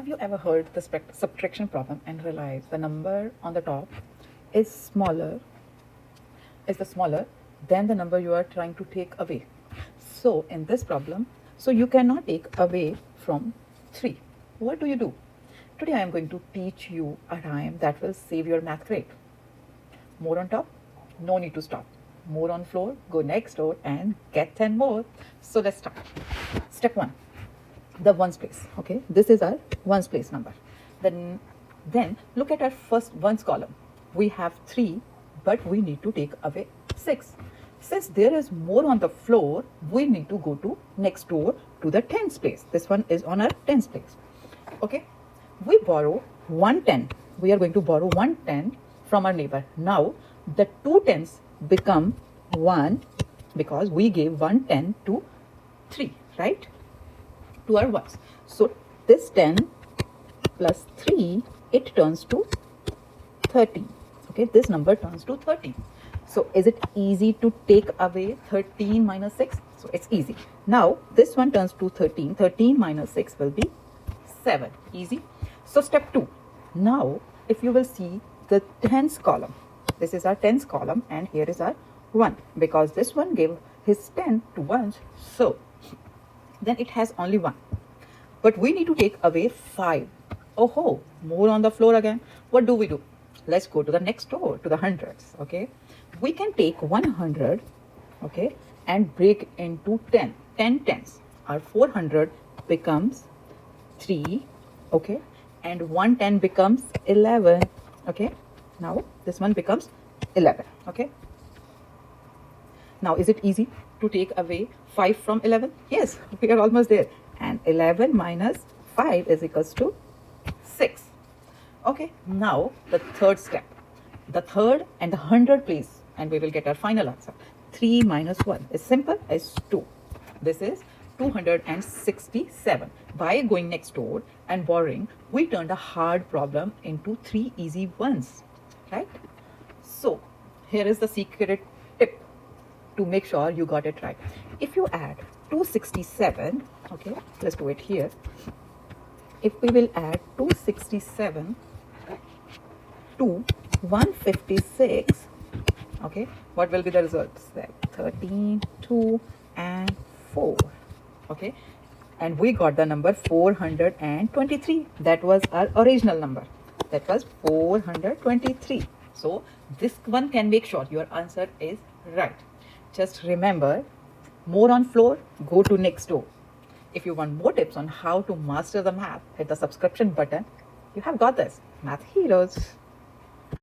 Have you ever heard the subtraction problem and realized the number on the top is smaller than the number you are trying to take away? So in this problem, you cannot take away from 3. What do? Today I am going to teach you a rhyme that will save your math grade. More on top, no need to stop. More on floor, go next door and get 10 more. So let's start. Step 1, the ones place. Okay, this is our ones place number. Then look at our first ones column. We have 3, but we need to take away 6. Since there is more on the floor, we need to go to next door to the tens place. This one is on our tens place. Okay, we borrow 110. We are going to borrow 110 from our neighbor. Now the 2 tens become 1 because we gave 110 to 3, right? To our ones. So this 10 plus 3, it turns to 13. Okay, this number turns to 13. So is it easy to take away 13 minus 6? So it's easy. Now this one turns to 13. 13 minus 6 will be 7. Easy. So step 2. Now if you will see the tens column, this is our tens column and here is our 1 because this one gave his 10 to 1. So then it has only 1. But we need to take away 5. Oh, more on the floor again. What do? Let's go to the next door, to the hundreds. Okay, we can take 100, okay, and break into 10 tens. Our 400 becomes 3, okay, and 110 becomes 11. Okay, now this one becomes 11. Okay, now is it easy to take away 5 from 11? Yes, we are almost there. And 11 minus 5 is equals to 6. Okay, now the third step, the third and the 100 place, and we will get our final answer. 3 minus 1 is simple as 2. This is 267. By going next door and borrowing, we turned a hard problem into 3 easy ones, right? So here is the secret tip to make sure you got it right. If you add 267, okay, let's do it here. If we will add 267 to 156, okay, what will be the results? 13, 2 and 4. Okay, and we got the number 423. That was our original number. That was 423. So this one can make sure your answer is right. Just remember, more on floor, go to next door. If you want more tips on how to master the math, hit the subscription button. You have got this. Math Heroes.